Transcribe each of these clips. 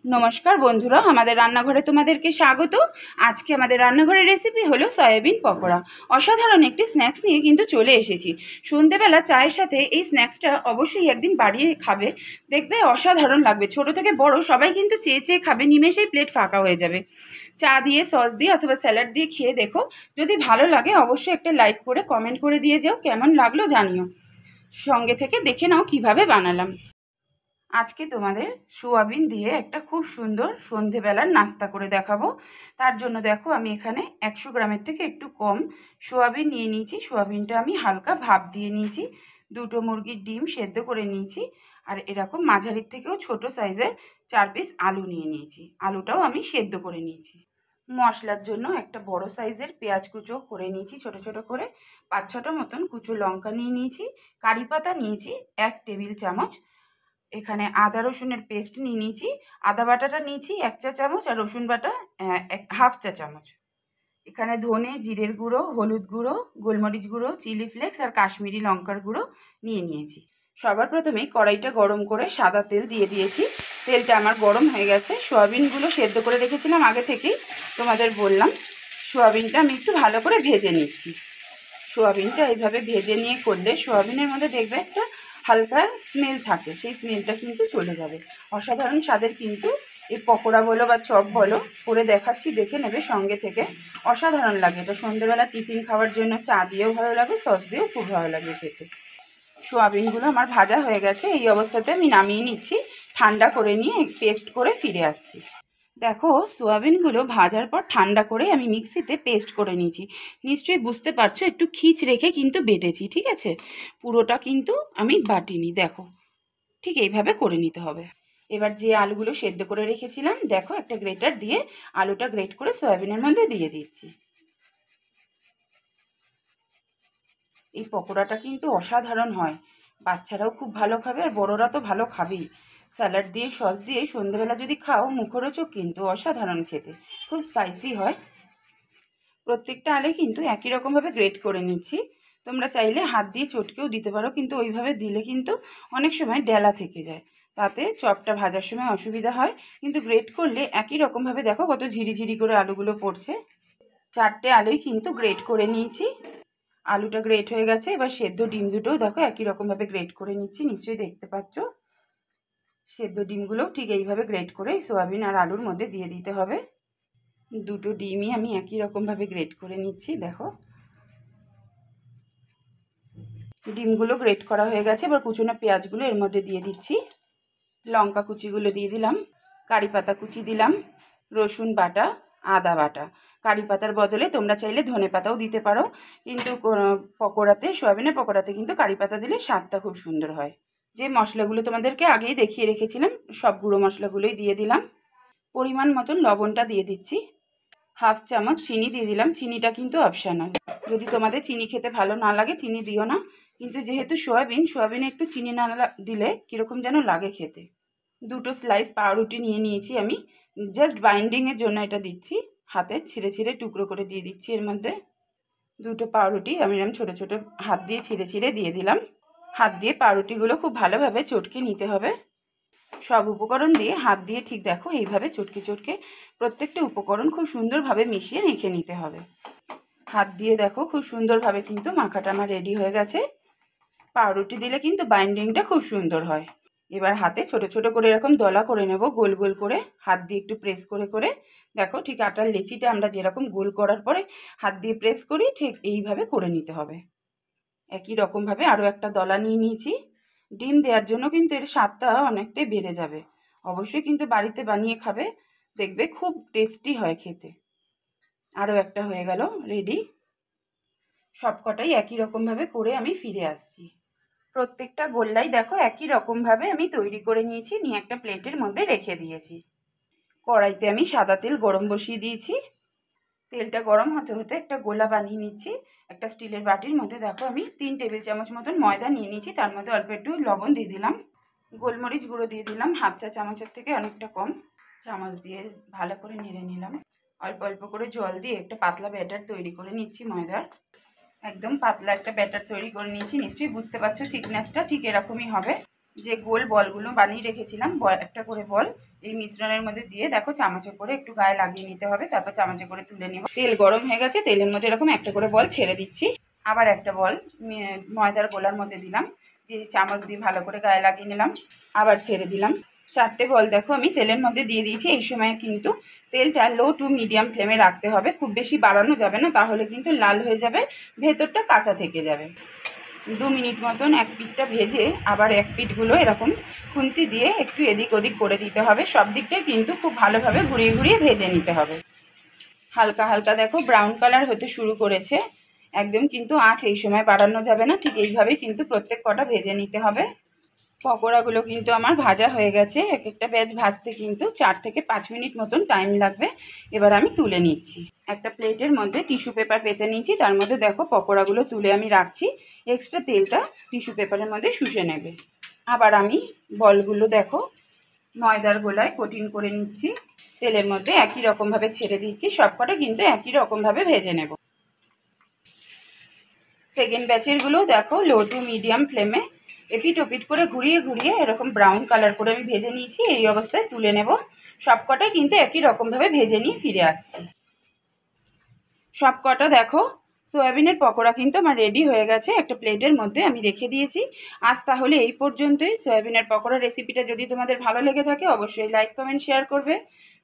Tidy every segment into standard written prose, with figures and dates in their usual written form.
নমস্কার বন্ধুরা, আমাদের রান্নাঘরে তোমাদেরকে স্বাগত। আজকে আমাদের রান্নাঘরের রেসিপি হলো সয়াবিন পকোড়া। অসাধারণ একটি স্ন্যাক্স নিয়ে কিন্তু চলে এসেছি। সন্ধেবেলা চায়ের সাথে এই স্ন্যাক্সটা অবশ্যই একদিন বাড়িয়ে খাবে, দেখবে অসাধারণ লাগবে। ছোট থেকে বড় সবাই কিন্তু চেয়ে চেয়ে খাবে, নিমেষেই প্লেট ফাঁকা হয়ে যাবে। চা দিয়ে, সস দিয়ে অথবা স্যালাড দিয়ে খেয়ে দেখো। যদি ভালো লাগে অবশ্যই একটা লাইক করে কমেন্ট করে দিয়ে যাও, কেমন লাগলো জানিও। সঙ্গে থেকে দেখে নাও কিভাবে বানালাম। আজকে তোমাদের সোয়াবিন দিয়ে একটা খুব সুন্দর সন্ধেবেলার নাস্তা করে দেখাবো। তার জন্য দেখো আমি এখানে 100 গ্রামের থেকে একটু কম সোয়াবিন নিয়ে নিয়েছি। সোয়াবিনটা আমি হালকা ভাপ দিয়ে নিয়েছি। 2টো মুরগির ডিম সেদ্ধ করে নিয়েছি। আর এরকম মাঝারির থেকেও ছোট সাইজের 4 পিস আলু নিয়ে নিয়েছি। আলুটাও আমি সেদ্ধ করে নিয়েছি। মশলার জন্য একটা বড় সাইজের পেঁয়াজ কুচো করে নিয়েছি ছোট ছোট করে। 5-6টা মতন কুচো লঙ্কা নিয়ে নিয়েছি। কারি পাতা নিয়েছি 1 টেবিল চামচ। এখানে আদা রসুনের পেস্ট নিয়ে নিয়েছি। আদা বাটাটা নিয়েছি 1 চা চামচ, আর রসুন বাটা 1/2 চা চামচ। এখানে ধনে, জিরের গুঁড়ো, হলুদ গুঁড়ো, গোলমরিচ গুঁড়ো, চিলি ফ্লেক্স আর কাশ্মীরি লঙ্কার গুঁড়ো নিয়ে নিয়েছি। সবার প্রথমেই কড়াইটা গরম করে সাদা তেল দিয়ে দিয়েছি। তেলটা আমার গরম হয়ে গেছে। সোয়াবিনগুলো সেদ্ধ করে রেখেছিলাম আগে থেকেই, তোমাদের বললাম। সোয়াবিনটা আমি একটু ভালো করে ভেজে নিচ্ছি। সোয়াবিনটা এইভাবে ভেজে নিয়ে করলে সোয়াবিনের মধ্যে দেখবে একটা হালকা স্মেল থাকে, সেই স্মেলটা কিন্তু চলে যাবে। অসাধারণ স্বাদের কিন্তু এই পকোড়া বলো বা চপ বলো, করে দেখাচ্ছি, দেখে নেবে সঙ্গে থেকে। অসাধারণ লাগে এটা। সন্ধ্যেবেলা টিফিন খাওয়ার জন্য চা দিয়েও ভালো লাগে, সস দিয়েও খুব ভালো লাগে খেতে। সোয়াবিনগুলো আমার ভাজা হয়ে গেছে। এই অবস্থাতে আমি নামিয়ে নিচ্ছি। ঠান্ডা করে নিয়ে পেস্ট করে ফিরে আসছি। দেখো, সোয়াবিনগুলো ভাজার পর ঠান্ডা করে আমি মিক্সিতে পেস্ট করে নিয়েছি। নিশ্চয়ই বুঝতে পারছো, একটু খিঁচ রেখে কিন্তু বেটেছি, ঠিক আছে? পুরোটা কিন্তু আমি বাটিনি। দেখো, ঠিক এইভাবে করে নিতে হবে। এবার যে আলুগুলো সেদ্ধ করে রেখেছিলাম, দেখো একটা গ্রেটার দিয়ে আলুটা গ্রেট করে সয়াবিনের মধ্যে দিয়ে দিচ্ছি। এই পকোড়াটা কিন্তু অসাধারণ হয়। বাচ্চারাও খুব ভালো খাবে, আর বড়রা তো ভালো খাবেই। স্যালাড দিয়ে, সস দিয়ে সন্ধ্যেবেলা যদি খাও, মুখরোচক কিন্তু অসাধারণ খেতে। খুব স্পাইসি হয়। প্রত্যেকটা আলু কিন্তু একই রকমভাবে গ্রেট করে নিচ্ছি। তোমরা চাইলে হাত দিয়ে চটকেও দিতে পারো, কিন্তু ওইভাবে দিলে কিন্তু অনেক সময় ডেলা থেকে যায়, তাতে চপটা ভাজার সময় অসুবিধা হয়। কিন্তু গ্রেট করলে একই রকমভাবে দেখো কত ঝিরিঝিরি করে আলুগুলো পড়ছে। 4টে আলুই কিন্তু গ্রেট করে নিয়েছি। আলুটা গ্রেট হয়ে গেছে। এবার সেদ্ধ ডিম দুটোও দেখো একই রকমভাবে গ্রেট করে নিচ্ছি, নিশ্চয়ই দেখতে পাচ্ছ। সেদ্ধ ডিমগুলোও ঠিক এইভাবে গ্রেট করে সোয়াবিন আর আলুর মধ্যে দিয়ে দিতে হবে। 2টো ডিমই আমি একই রকমভাবে গ্রেট করে নিচ্ছি। দেখো, ডিমগুলো গ্রেট করা হয়ে গেছে। এবার কুচনো পেঁয়াজগুলো এর মধ্যে দিয়ে দিচ্ছি। লঙ্কা কুচিগুলো দিয়ে দিলাম। কারি পাতা কুচি দিলাম। রসুন বাটা, আদা বাটা। কারি পাতার বদলে তোমরা চাইলে ধনে পাতাও দিতে পারো, কিন্তু পকোড়াতে, সয়াবিনের পকোড়াতে কিন্তু কারি পাতা দিলে স্বাদটা খুব সুন্দর হয়। যে মশলাগুলো তোমাদেরকে আগেই দেখিয়ে রেখেছিলাম, সব গুঁড়ো মশলাগুলোই দিয়ে দিলাম। পরিমাণ মতন লবণটা দিয়ে দিচ্ছি। 1/2 চামচ চিনি দিয়ে দিলাম। চিনিটা কিন্তু অপশনাল, যদি তোমাদের চিনি খেতে ভালো না লাগে চিনি দিও না, কিন্তু যেহেতু সোয়াবিনে একটু চিনি না দিলে কীরকম যেন লাগে খেতে। 2টো স্লাইস পাউরুটি নিয়ে নিয়েছি আমি, জাস্ট বাইন্ডিংয়ের জন্য এটা দিচ্ছি। হাতে ছিঁড়ে ছিঁড়ে টুকরো করে দিয়ে দিচ্ছি এর মধ্যে। 2টো পাউরুটি আমি এরকম ছোটো ছোটো হাত দিয়ে ছিঁড়ে ছিঁড়ে দিয়ে দিলাম। হাত দিয়ে পাউরুটিগুলো খুব ভালোভাবে চটকে নিতে হবে। সব উপকরণ দিয়ে হাত দিয়ে ঠিক দেখো এইভাবে চটকে চটকে প্রত্যেকটা উপকরণ খুব সুন্দরভাবে মিশিয়ে মেখে নিতে হবে। হাত দিয়ে দেখো খুব সুন্দরভাবে কিন্তু মাখাটা আমার রেডি হয়ে গেছে। পাউরুটি দিলে কিন্তু বাইন্ডিংটা খুব সুন্দর হয়। এবার হাতে ছোট ছোট করে এরকম দলা করে নেব, গোল গোল করে হাত দিয়ে একটু প্রেস করে করে। দেখো, ঠিক আটার লেচিটা আমরা যেরকম গোল করার পরে হাত দিয়ে প্রেস করি, ঠিক এইভাবে করে নিতে হবে। একই রকমভাবে আরও একটা দলা নিয়ে নিয়েছি। ডিম দেওয়ার জন্য কিন্তু এর স্বাদটা অনেকটাই বেড়ে যাবে। অবশ্যই কিন্তু বাড়িতে বানিয়ে খাবে, দেখবে খুব টেস্টি হয় খেতে। আরও একটা হয়ে গেল রেডি। সবকটাই একই রকমভাবে করে আমি ফিরে আসছি। প্রত্যেকটা গোল্লাই দেখো একই রকমভাবে আমি তৈরি করে নিয়েছি, নিয়ে একটা প্লেটের মধ্যে রেখে দিয়েছি। কড়াইতে আমি সাদা তেল গরম বসিয়ে দিয়েছি। তেলটা গরম হতে হতে একটা গোলা বানিয়ে নিচ্ছি। একটা স্টিলের বাটির মধ্যে দেখো আমি 3 টেবিল চামচ মতন ময়দা নিয়ে নিয়েছি। তার মধ্যে অল্প একটু লবণ দিয়ে দিলাম। গোলমরিচ গুঁড়ো দিয়ে দিলাম 1/2 চা চামচের থেকে অনেকটা কম। চামচ দিয়ে ভালো করে নেড়ে নিলাম। অল্প অল্প করে জল দিয়ে একটা পাতলা ব্যাটার তৈরি করে নিচ্ছি ময়দার। একদম পাতলা একটা ব্যাটার তৈরি করে নিয়েছি। নিশ্চয়ই বুঝতে পারছো থিকনেসটা ঠিক এরকমই হবে। যে গোল বলগুলো বানিয়ে রেখেছিলাম, একটা করে বল, এই মিশ্রণের মধ্যে দিয়ে দেখো চামচে করে একটু গায়ে লাগিয়ে নিতে হবে, তারপর চামচে করে তুলে নেব। তেল গরম হয়ে গেছে, তেলের মধ্যে এরকম একটা করে বল ছেড়ে দিচ্ছি। আবার একটা বল ময়দার গোলার মধ্যে দিলাম, দিয়ে চামচ দিয়ে ভালো করে গায়ে লাগিয়ে নিলাম, আবার ছেড়ে দিলাম। 4টে বল দেখো আমি তেলের মধ্যে দিয়ে দিয়েছি। এই সময় কিন্তু তেলটা লো টু মিডিয়াম ফ্লেমে রাখতে হবে, খুব বেশি বাড়ানো যাবে না, তাহলে কিন্তু লাল হয়ে যাবে, ভেতরটা কাঁচা থেকে যাবে। 2 মিনিট মতন এক পিঠটা ভেজে আবার এক পিঠগুলো এরকম খুন্তি দিয়ে একটু এদিক ওদিক করে দিতে হবে। সব দিকটাই কিন্তু খুব ভালোভাবে ঘুরিয়ে ঘুরিয়ে ভেজে নিতে হবে। হালকা হালকা দেখো ব্রাউন কালার হতে শুরু করেছে, একদম কিন্তু আঁচ এই সময় বাড়ানো যাবে না, ঠিক এইভাবেই কিন্তু প্রত্যেক কটা ভেজে নিতে হবে। পকোড়াগুলো কিন্তু আমার ভাজা হয়ে গেছে। এক একটা ব্যাচ ভাজতে কিন্তু 4 থেকে 5 মিনিট মতন টাইম লাগবে। এবার আমি তুলে নিচ্ছি। একটা প্লেটের মধ্যে টিস্যু পেপার পেতে নিয়েছি, তার মধ্যে দেখো পকোড়াগুলো তুলে আমি রাখছি। এক্সট্রা তেলটা টিস্যু পেপারের মধ্যে শুষে নেবে। আবার আমি বলগুলো দেখো ময়দার গোলায় কোটিং করে নিচ্ছি, তেলের মধ্যে একই রকমভাবে ছেড়ে দিচ্ছি। সবকটা কিন্তু একই রকমভাবে ভেজে নেব। সেকেন্ড ব্যাচেরগুলো দেখো লো টু মিডিয়াম ফ্লেমে এপিট ওপিট করে ঘুরিয়ে ঘুরিয়ে এরকম ব্রাউন কালার করে আমি ভেজে নিয়েছি। এই অবস্থায় তুলে নেব। সবকটাই কিন্তু একই রকমভাবে ভেজে নিয়ে ফিরে আসছি। সবকটা দেখো সয়াবিনের পকোড়া কিন্তু আমার রেডি হয়ে গেছে, একটা প্লেটের মধ্যে আমি রেখে দিয়েছি। আজ তাহলে এই পর্যন্তই। সয়াবিনের পকোড়া রেসিপিটা যদি তোমাদের ভালো লেগে থাকে অবশ্যই লাইক কমেন্ট শেয়ার করবে।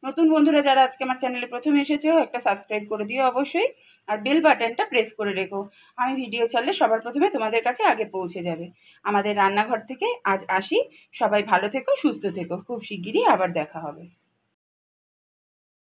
নতুন বন্ধুরা যারা আজকে আমার চ্যানেলে প্রথমে এসেছো একটা সাবস্ক্রাইব করে দিও অবশ্যই, আর বেল বাটনটা প্রেস করে রেখো। আমি ভিডিও ছাড়লে সবার প্রথমে তোমাদের কাছে আগে পৌঁছে যাবে। আমাদের রান্নাঘর থেকে আজ আসি। সবাই ভালো থেকো, সুস্থ থেকো, খুব শিগগিরই আবার দেখা হবে।